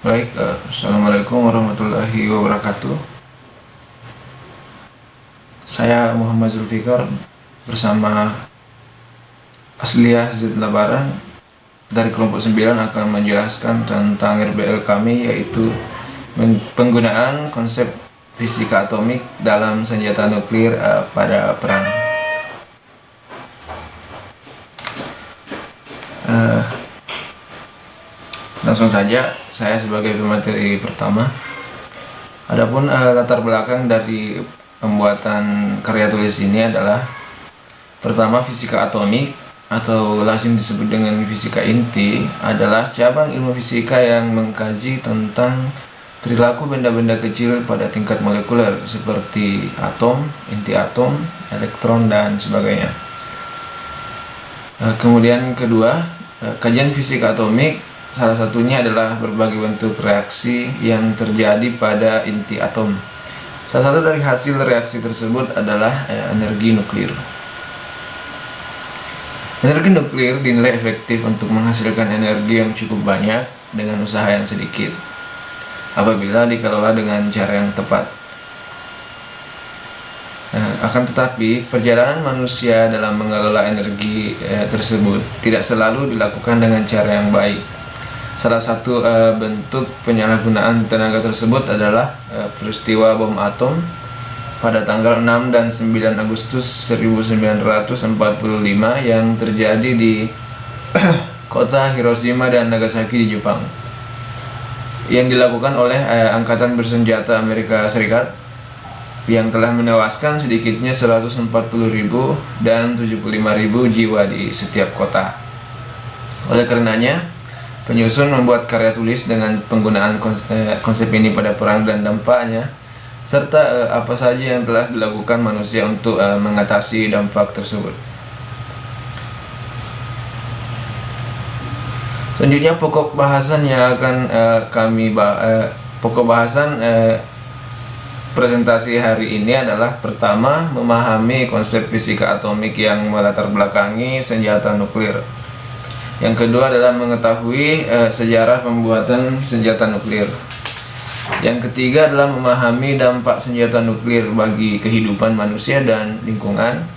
Baik, Assalamualaikum warahmatullahi wabarakatuh. Saya Muhammad Zulfikar bersama Asliyah Zid Labaran dari kelompok 9 akan menjelaskan tentang RBL kami, yaitu penggunaan konsep fisika atomik dalam senjata nuklir pada perang. Langsung saja, saya sebagai pemateri pertama. Adapun latar belakang dari pembuatan karya tulis ini adalah pertama, fisika atomik atau lazim disebut dengan fisika inti adalah cabang ilmu fisika yang mengkaji tentang perilaku benda-benda kecil pada tingkat molekuler seperti atom, inti atom, elektron, dan sebagainya. Kemudian kedua, kajian fisika atomik salah satunya adalah berbagai bentuk reaksi yang terjadi pada inti atom. Salah satu dari hasil reaksi tersebut adalah energi nuklir. Energi nuklir dinilai efektif untuk menghasilkan energi yang cukup banyak dengan usaha yang sedikit, apabila dikelola dengan cara yang tepat. Akan tetapi, perjalanan manusia dalam mengelola energi tersebut tidak selalu dilakukan dengan cara yang baik. Salah satu bentuk penyalahgunaan tenaga tersebut adalah peristiwa bom atom pada tanggal 6 dan 9 Agustus 1945 yang terjadi di kota Hiroshima dan Nagasaki di Jepang, yang dilakukan oleh Angkatan Bersenjata Amerika Serikat, yang telah menewaskan sedikitnya 140.000 dan 75.000 jiwa di setiap kota. Oleh karenanya, penyusun membuat karya tulis dengan penggunaan konsep ini pada perang dan dampaknya, serta apa saja yang telah dilakukan manusia untuk mengatasi dampak tersebut. Selanjutnya, pokok bahasan yang akan presentasi hari ini adalah pertama, memahami konsep fisika atomik yang melatar belakangi senjata nuklir. Yang kedua adalah mengetahui sejarah pembuatan senjata nuklir. Yang ketiga adalah memahami dampak senjata nuklir bagi kehidupan manusia dan lingkungan.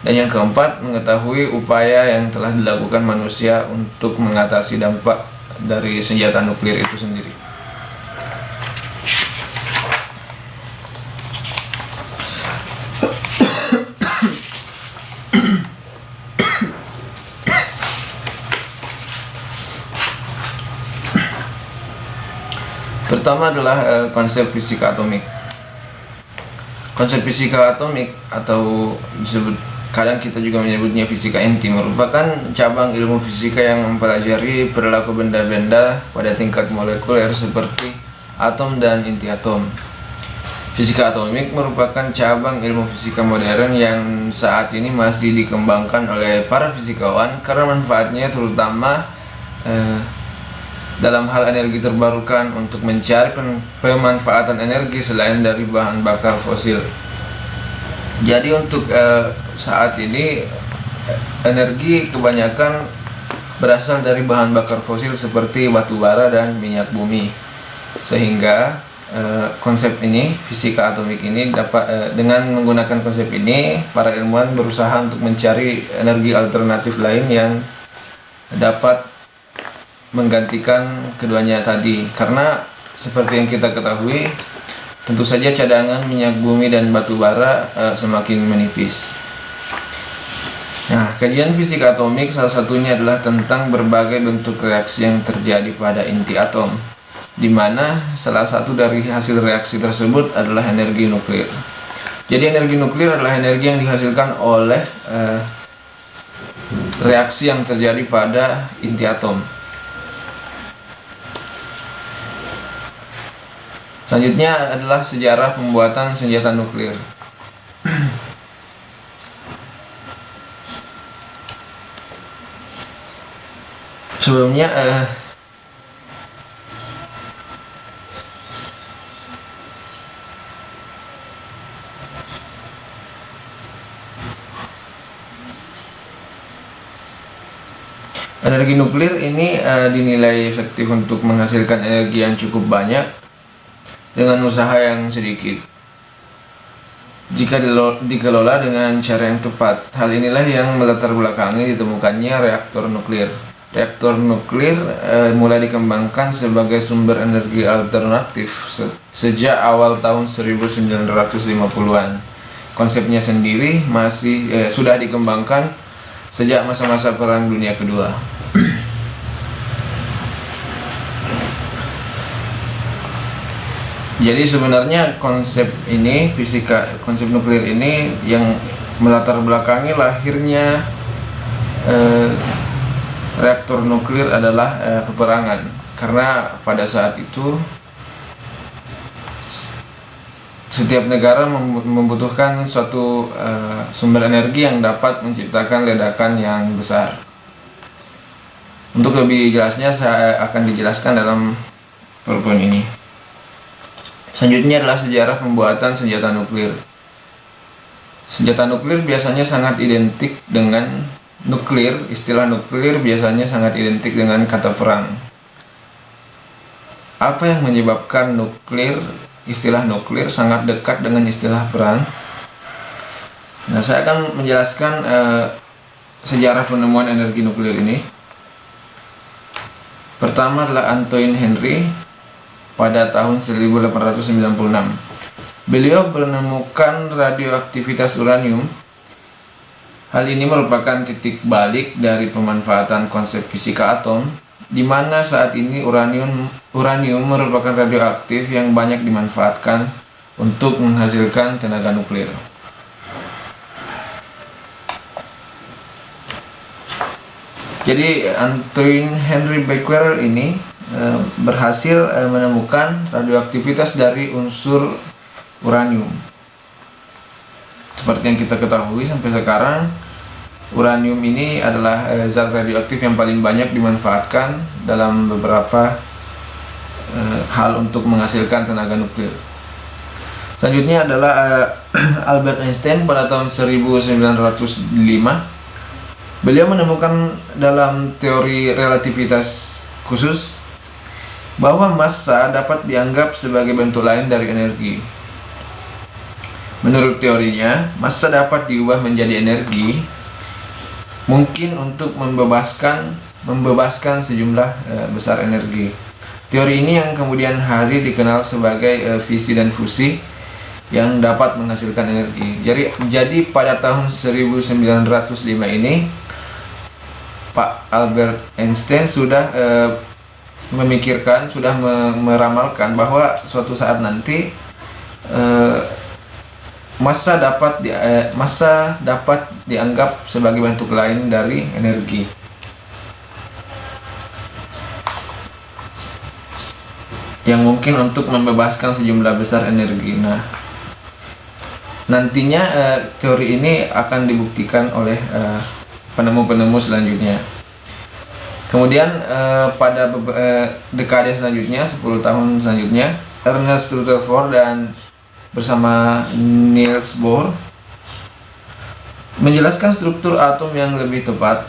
Dan yang keempat, mengetahui upaya yang telah dilakukan manusia untuk mengatasi dampak dari senjata nuklir itu sendiri. Pertama adalah konsep fisika atomik. Konsep fisika atomik atau disebut kadang kita juga menyebutnya fisika inti merupakan cabang ilmu fisika yang mempelajari perilaku benda-benda pada tingkat molekuler seperti atom dan inti atom. Fisika atomik merupakan cabang ilmu fisika modern yang saat ini masih dikembangkan oleh para fisikawan karena manfaatnya terutama dalam hal energi terbarukan untuk mencari pemanfaatan energi selain dari bahan bakar fosil. Jadi untuk saat ini energi kebanyakan berasal dari bahan bakar fosil seperti batu bara dan minyak bumi. Sehingga konsep ini, fisika atomik ini dapat dengan menggunakan konsep ini, para ilmuwan berusaha untuk mencari energi alternatif lain yang dapat menggantikan keduanya tadi, karena seperti yang kita ketahui, tentu saja cadangan minyak bumi dan batu bara semakin menipis. Nah, kajian fisika atomik salah satunya adalah tentang berbagai bentuk reaksi yang terjadi pada inti atom, di mana salah satu dari hasil reaksi tersebut adalah energi nuklir. Jadi energi nuklir adalah energi yang dihasilkan oleh reaksi yang terjadi pada inti atom. Selanjutnya adalah sejarah pembuatan senjata nuklir. Sebelumnya Energi nuklir ini dinilai efektif untuk menghasilkan energi yang cukup banyak dengan usaha yang sedikit jika dikelola dengan cara yang tepat. Hal inilah yang melatar belakangi ditemukannya reaktor nuklir. Reaktor nuklir mulai dikembangkan sebagai sumber energi alternatif sejak awal tahun 1950-an. Konsepnya sendiri sudah dikembangkan sejak masa-masa Perang Dunia Kedua. Jadi sebenarnya konsep nuklir ini yang melatar belakangi lahirnya reaktor nuklir adalah peperangan, karena pada saat itu setiap negara membutuhkan suatu sumber energi yang dapat menciptakan ledakan yang besar. Untuk lebih jelasnya saya akan dijelaskan dalam PowerPoint ini. Selanjutnya adalah sejarah pembuatan senjata nuklir. Senjata nuklir biasanya sangat identik dengan nuklir. Istilah nuklir biasanya sangat identik dengan kata perang. Apa yang menyebabkan istilah nuklir sangat dekat dengan istilah perang? Nah, saya akan menjelaskan sejarah penemuan energi nuklir ini. Pertama adalah Antoine Henry pada tahun 1896. Beliau menemukan radioaktivitas uranium. Hal ini merupakan titik balik dari pemanfaatan konsep fisika atom, di mana saat ini uranium merupakan radioaktif yang banyak dimanfaatkan untuk menghasilkan tenaga nuklir. Jadi Antoine Henry Becquerel ini berhasil menemukan radioaktivitas dari unsur uranium. Seperti yang kita ketahui sampai sekarang, uranium ini adalah zat radioaktif yang paling banyak dimanfaatkan dalam beberapa hal untuk menghasilkan tenaga nuklir. Selanjutnya adalah Albert Einstein pada tahun 1905. Beliau menemukan dalam teori relativitas khusus bahwa massa dapat dianggap sebagai bentuk lain dari energi. Menurut teorinya, massa dapat diubah menjadi energi, mungkin untuk membebaskan sejumlah besar energi. Teori ini yang kemudian hari dikenal sebagai fisi dan fusi yang dapat menghasilkan energi. Jadi pada tahun 1905 ini Pak Albert Einstein sudah meramalkan bahwa suatu saat nanti massa dapat dianggap sebagai bentuk lain dari energi. Yang mungkin untuk membebaskan sejumlah besar energi. Nah, nantinya teori ini akan dibuktikan oleh penemu-penemu selanjutnya. Kemudian pada dekade selanjutnya, 10 tahun selanjutnya, Ernest Rutherford dan bersama Niels Bohr menjelaskan struktur atom yang lebih tepat,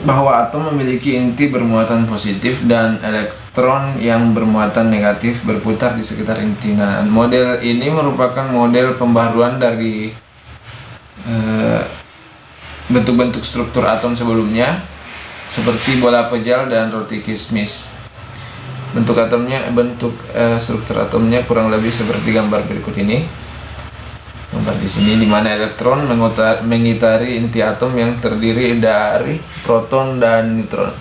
bahwa atom memiliki inti bermuatan positif dan elektron yang bermuatan negatif berputar di sekitar inti. Nah, model ini merupakan model pembaharuan dari bentuk-bentuk struktur atom sebelumnya, seperti bola pejal dan roti kismis. Bentuk struktur atomnya kurang lebih seperti gambar berikut ini. Gambar di sini, di mana elektron mengitari inti atom yang terdiri dari proton dan neutron.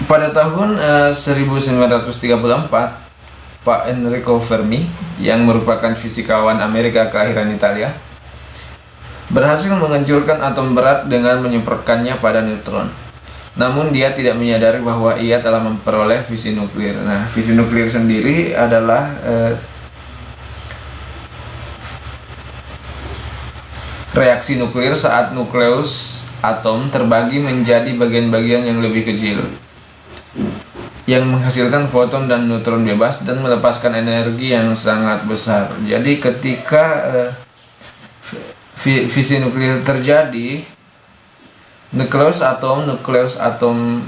Pada tahun 1934, Pak Enrico Fermi, yang merupakan fisikawan Amerika kelahiran Italia, berhasil menghancurkan atom berat dengan menyemprotkannya pada neutron. Namun dia tidak menyadari bahwa ia telah memperoleh fisi nuklir. Nah, fisi nuklir sendiri adalah reaksi nuklir saat nukleus atom terbagi menjadi bagian-bagian yang lebih kecil, yang menghasilkan foton dan neutron bebas dan melepaskan energi yang sangat besar. Jadi ketika fisi nuklir terjadi, nukleus atom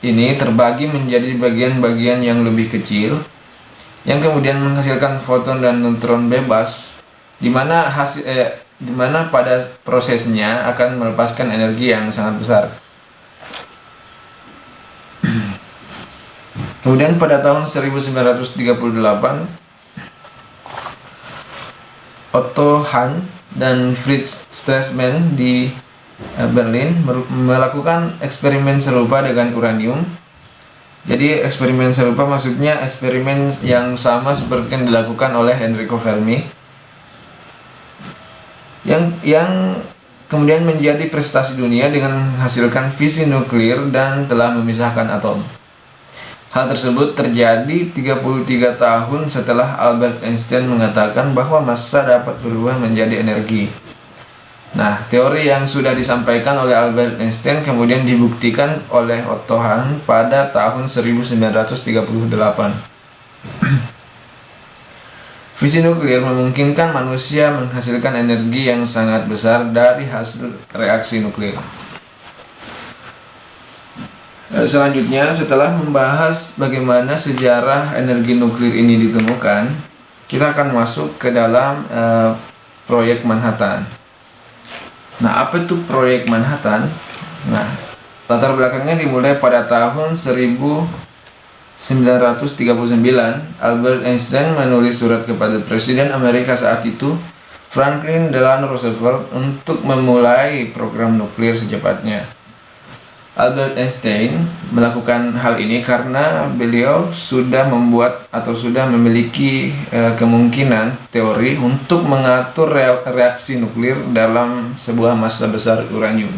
ini terbagi menjadi bagian-bagian yang lebih kecil yang kemudian menghasilkan foton dan neutron bebas, di mana pada prosesnya akan melepaskan energi yang sangat besar. Kemudian pada tahun 1938, Otto Hahn dan Fritz Strassmann di Berlin melakukan eksperimen serupa dengan uranium. Jadi eksperimen serupa maksudnya eksperimen yang sama seperti yang dilakukan oleh Enrico Fermi, yang kemudian menjadi prestasi dunia dengan menghasilkan fisi nuklir dan telah memisahkan atom. Hal tersebut terjadi 33 tahun setelah Albert Einstein mengatakan bahwa massa dapat berubah menjadi energi. Nah, teori yang sudah disampaikan oleh Albert Einstein kemudian dibuktikan oleh Otto Hahn pada tahun 1938. Fisi nuklir memungkinkan manusia menghasilkan energi yang sangat besar dari hasil reaksi nuklir. Selanjutnya, setelah membahas bagaimana sejarah energi nuklir ini ditemukan, kita akan masuk ke dalam proyek Manhattan. Nah, apa itu proyek Manhattan? Nah, latar belakangnya dimulai pada tahun 1939. Albert Einstein menulis surat kepada Presiden Amerika saat itu, Franklin Delano Roosevelt, untuk memulai program nuklir secepatnya. Albert Einstein melakukan hal ini karena beliau sudah membuat atau sudah memiliki kemungkinan teori untuk mengatur reaksi nuklir dalam sebuah massa besar uranium.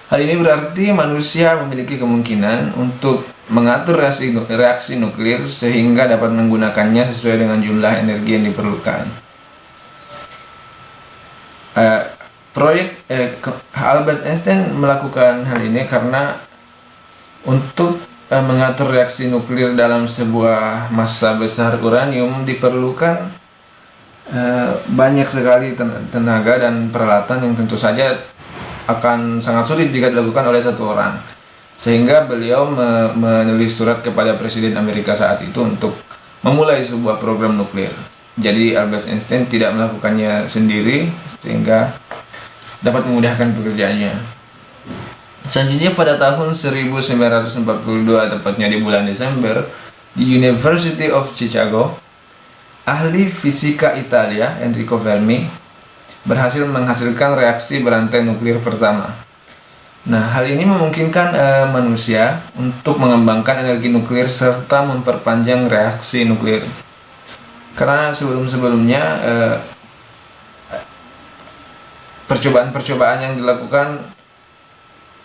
Hal ini berarti manusia memiliki kemungkinan untuk mengatur reaksi nuklir sehingga dapat menggunakannya sesuai dengan jumlah energi yang diperlukan. Albert Einstein melakukan hal ini karena untuk mengatur reaksi nuklir dalam sebuah massa besar uranium diperlukan banyak sekali tenaga dan peralatan yang tentu saja akan sangat sulit jika dilakukan oleh satu orang. Sehingga beliau menulis surat kepada Presiden Amerika saat itu untuk memulai sebuah program nuklir. Jadi Albert Einstein tidak melakukannya sendiri sehingga dapat memudahkan pekerjaannya. Selanjutnya pada tahun 1942, tepatnya di bulan Desember, di University of Chicago, ahli fisika Italia Enrico Fermi berhasil menghasilkan reaksi berantai nuklir pertama. Nah, hal ini memungkinkan manusia untuk mengembangkan energi nuklir serta memperpanjang reaksi nuklir. Karena sebelum-sebelumnya percobaan-percobaan yang dilakukan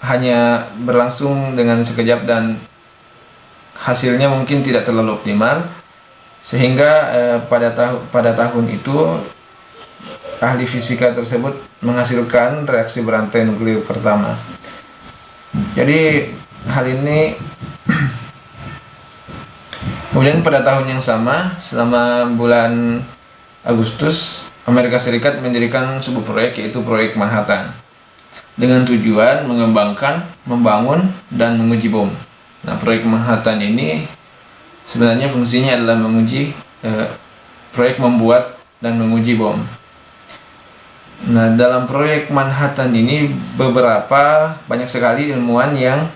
hanya berlangsung dengan sekejap dan hasilnya mungkin tidak terlalu optimal, sehingga pada tahun itu ahli fisika tersebut menghasilkan reaksi berantai nuklir pertama. Jadi hal ini kemudian pada tahun yang sama, selama bulan Agustus, Amerika Serikat mendirikan sebuah proyek, yaitu proyek Manhattan, dengan tujuan mengembangkan, membangun, dan menguji bom. Nah, proyek Manhattan ini sebenarnya fungsinya adalah proyek membuat dan menguji bom. Nah, dalam proyek Manhattan ini banyak sekali ilmuwan yang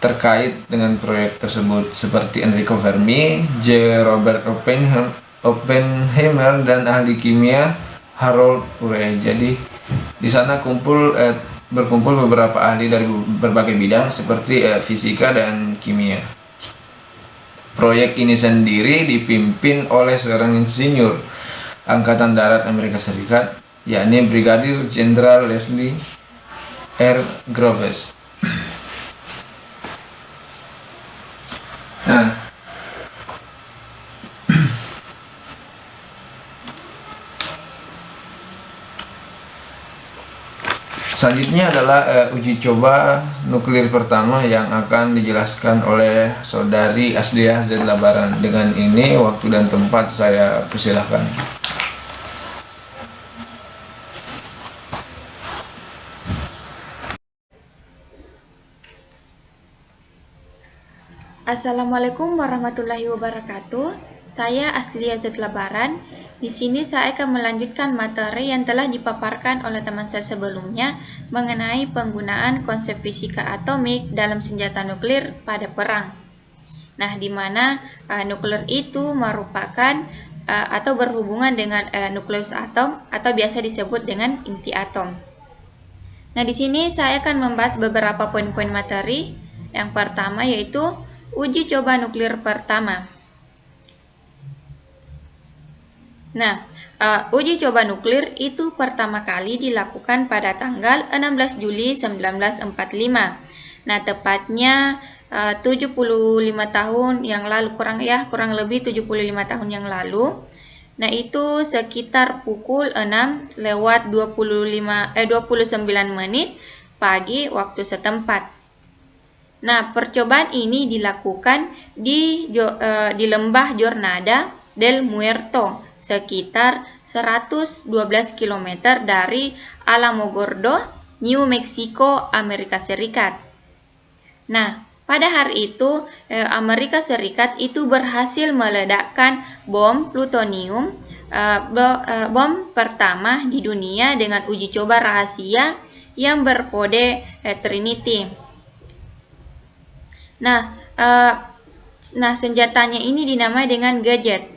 terkait dengan proyek tersebut, seperti Enrico Fermi, J. Robert Oppenheimer, dan ahli kimia Harold Urey. Jadi di sana berkumpul beberapa ahli dari berbagai bidang seperti fisika dan kimia. Proyek ini sendiri dipimpin oleh seorang insinyur Angkatan Darat Amerika Serikat, yakni Brigadir Jenderal Leslie R. Groves. Nah, selanjutnya adalah uji coba nuklir pertama yang akan dijelaskan oleh saudari Asdiah Z. Labaran. Dengan ini waktu dan tempat saya persilahkan. Assalamualaikum warahmatullahi wabarakatuh. Saya Aslia Zetlabaran. Di sini saya akan melanjutkan materi yang telah dipaparkan oleh teman saya sebelumnya mengenai penggunaan konsep fisika atomik dalam senjata nuklir pada perang. Nah, di mana nuklir itu merupakan atau berhubungan dengan nukleus atom atau biasa disebut dengan inti atom. Nah, di sini saya akan membahas beberapa poin-poin materi. Yang pertama yaitu uji coba nuklir pertama. Nah, uji coba nuklir itu pertama kali dilakukan pada tanggal 16 Juli 1945. Nah, tepatnya 75 tahun yang lalu, kurang lebih 75 tahun yang lalu. Nah, itu sekitar pukul 6 lewat 29 menit pagi waktu setempat. Nah, percobaan ini dilakukan di lembah Jornada del Muerto, sekitar 112 km dari Alamogordo, New Mexico, Amerika Serikat. Nah, pada hari itu, Amerika Serikat itu berhasil meledakkan bom plutonium, bom pertama di dunia dengan uji coba rahasia yang berkode Trinity. Nah, senjatanya ini dinamai dengan gadget.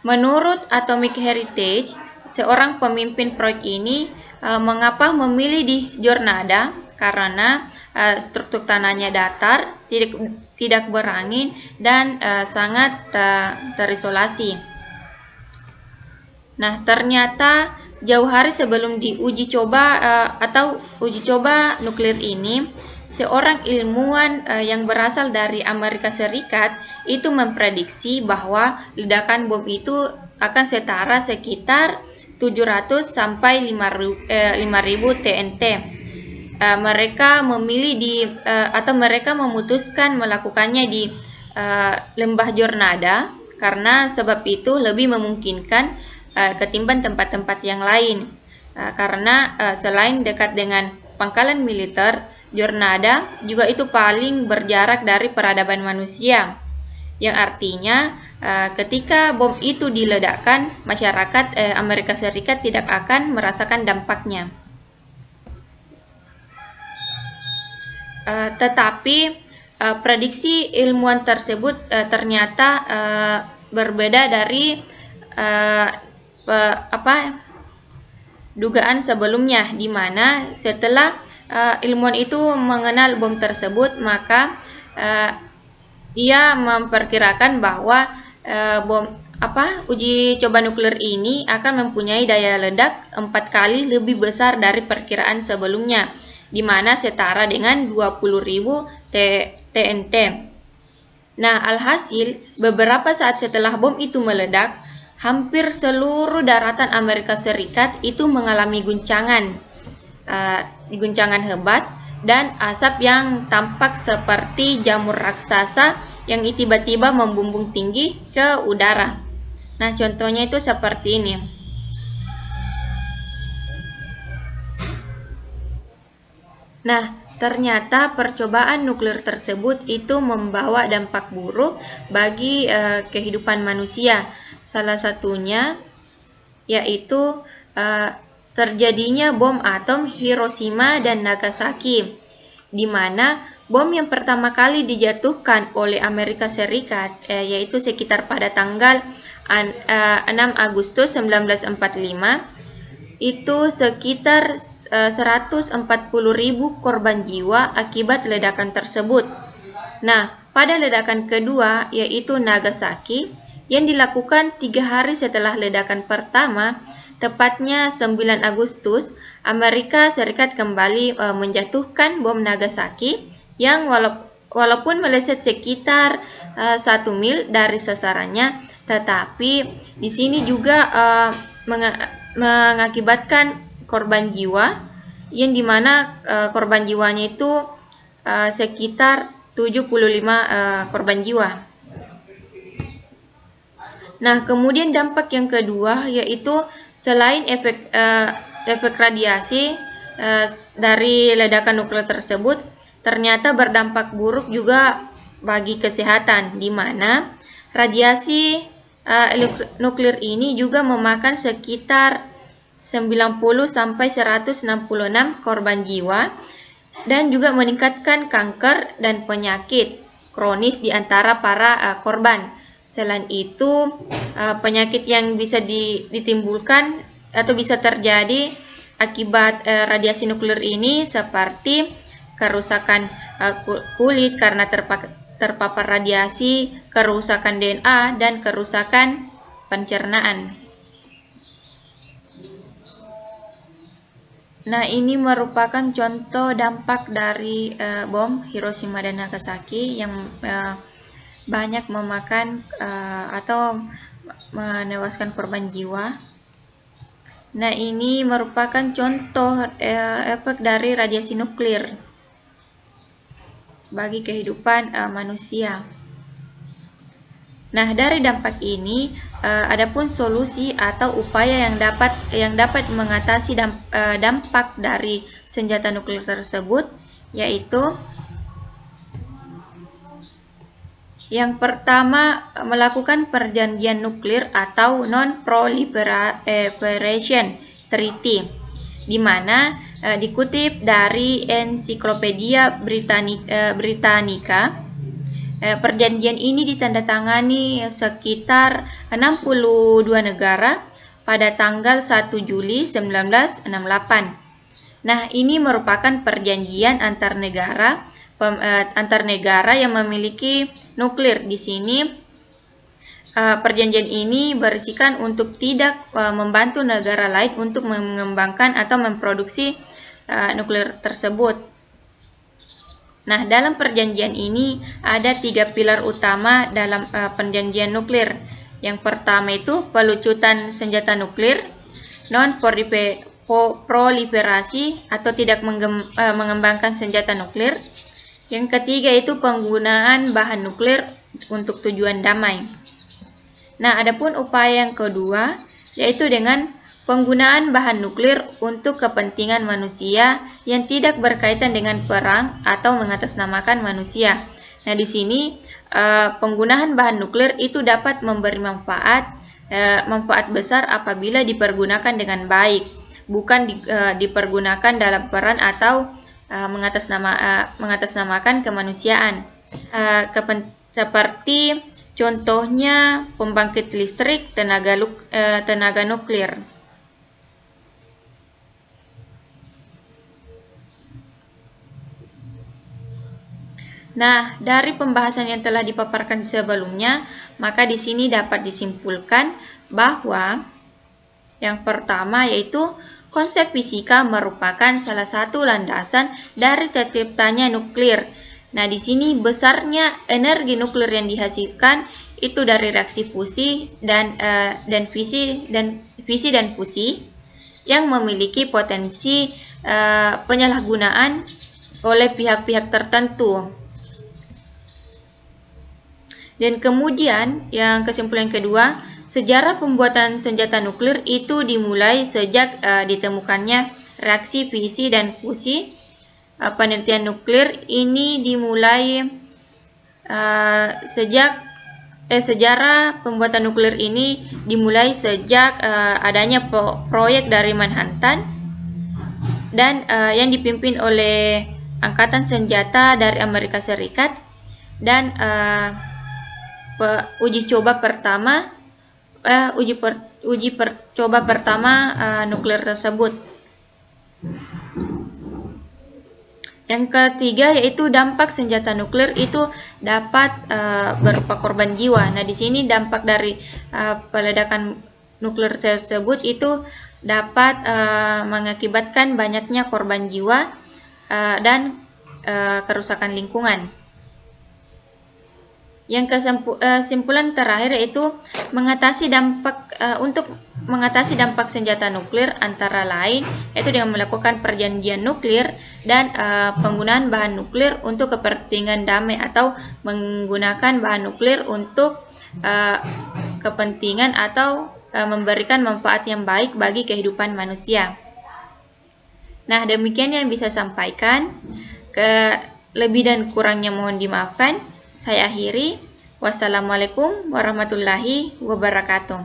Menurut Atomic Heritage, seorang pemimpin proyek ini mengapa memilih di Jornada karena struktur tanahnya datar, tidak berangin dan sangat terisolasi. Nah, ternyata jauh hari sebelum diuji coba uji coba nuklir ini, seorang ilmuwan yang berasal dari Amerika Serikat itu memprediksi bahwa ledakan bom itu akan setara sekitar 700 sampai 5.000 TNT. Mereka memilih mereka memutuskan melakukannya di lembah Jornada karena sebab itu lebih memungkinkan ketimbang tempat-tempat yang lain. Karena selain dekat dengan pangkalan militer, Jornada juga itu paling berjarak dari peradaban manusia, yang artinya ketika bom itu diledakkan, masyarakat Amerika Serikat tidak akan merasakan dampaknya. Tetapi prediksi ilmuwan tersebut ternyata berbeda dari dugaan sebelumnya, di mana setelah ilmuwan itu mengenal bom tersebut, maka dia memperkirakan bahwa uji coba nuklir ini akan mempunyai daya ledak 4 kali lebih besar dari perkiraan sebelumnya, di mana setara dengan 20.000 TNT. Nah, alhasil beberapa saat setelah bom itu meledak, hampir seluruh daratan Amerika Serikat itu mengalami guncangan hebat dan asap yang tampak seperti jamur raksasa yang tiba-tiba membumbung tinggi ke udara. Nah, contohnya itu seperti ini. Nah, ternyata percobaan nuklir tersebut itu membawa dampak buruk bagi kehidupan manusia. Salah satunya yaitu terjadinya bom atom Hiroshima dan Nagasaki, di mana bom yang pertama kali dijatuhkan oleh Amerika Serikat yaitu sekitar pada tanggal 6 Agustus 1945, itu sekitar 140.000 korban jiwa akibat ledakan tersebut. Nah, pada ledakan kedua yaitu Nagasaki yang dilakukan 3 hari setelah ledakan pertama, tepatnya 9 Agustus, Amerika Serikat kembali menjatuhkan bom Nagasaki yang walaupun meleset sekitar 1 mil dari sasarannya, tetapi di sini juga mengakibatkan korban jiwa, yang dimana korban jiwanya itu sekitar 75 korban jiwa. Nah, kemudian dampak yang kedua yaitu selain efek radiasi dari ledakan nuklir tersebut, ternyata berdampak buruk juga bagi kesehatan, di mana radiasi nuklir ini juga memakan sekitar 90 sampai 166 korban jiwa dan juga meningkatkan kanker dan penyakit kronis di antara para korban. Selain itu, penyakit yang bisa ditimbulkan atau bisa terjadi akibat radiasi nuklir ini seperti kerusakan kulit karena terpapar radiasi, kerusakan DNA, dan kerusakan pencernaan. Nah, ini merupakan contoh dampak dari bom Hiroshima dan Nagasaki yang banyak memakan atau menewaskan korban jiwa. Nah, ini merupakan contoh efek dari radiasi nuklir bagi kehidupan manusia. Nah, dari dampak ini, adapun solusi atau upaya yang dapat mengatasi dampak dari senjata nuklir tersebut, yaitu yang pertama, melakukan perjanjian nuklir atau Non-Proliferation Treaty, di mana dikutip dari Ensiklopedia Britannica, perjanjian ini ditandatangani sekitar 62 negara pada tanggal 1 Juli 1968. Nah, ini merupakan perjanjian antar negara yang memiliki nuklir. Di sini perjanjian ini berisikan untuk tidak membantu negara lain untuk mengembangkan atau memproduksi nuklir tersebut. Nah, dalam perjanjian ini ada 3 pilar utama dalam perjanjian nuklir. Yang pertama itu pelucutan senjata nuklir, non-proliferasi atau tidak mengembangkan senjata nuklir. Yang ketiga itu penggunaan bahan nuklir untuk tujuan damai. Nah, adapun upaya yang kedua yaitu dengan penggunaan bahan nuklir untuk kepentingan manusia yang tidak berkaitan dengan perang atau mengatasnamakan manusia. Nah, di sini penggunaan bahan nuklir itu dapat memberi manfaat besar apabila dipergunakan dengan baik, bukan dipergunakan dalam perang atau mengatasnamakan kemanusiaan. Seperti contohnya pembangkit listrik tenaga nuklir. Nah, dari pembahasan yang telah dipaparkan sebelumnya, maka di sini dapat disimpulkan bahwa yang pertama yaitu konsep fisika merupakan salah satu landasan dari terciptanya nuklir. Nah, di sini besarnya energi nuklir yang dihasilkan itu dari reaksi fusi dan fisi dan fusi yang memiliki potensi penyalahgunaan oleh pihak-pihak tertentu. Dan kemudian yang kesimpulan kedua, sejarah pembuatan senjata nuklir itu dimulai sejak ditemukannya reaksi fisi dan fusi. Penelitian nuklir ini dimulai sejarah pembuatan nuklir ini dimulai sejak adanya proyek dari Manhattan dan yang dipimpin oleh Angkatan Senjata dari Amerika Serikat dan uji coba pertama nuklir tersebut. Yang ketiga yaitu dampak senjata nuklir itu dapat berupa korban jiwa. Nah, di sini dampak dari peledakan nuklir tersebut itu dapat mengakibatkan banyaknya korban jiwa dan kerusakan lingkungan. Yang kesimpulan terakhir yaitu untuk mengatasi dampak senjata nuklir antara lain yaitu dengan melakukan perjanjian nuklir dan penggunaan bahan nuklir untuk kepentingan damai atau menggunakan bahan nuklir untuk kepentingan atau memberikan manfaat yang baik bagi kehidupan manusia. Nah, demikian yang bisa sampaikan. Lebih dan kurangnya mohon dimaafkan. Saya akhiri. Wassalamualaikum warahmatullahi wabarakatuh.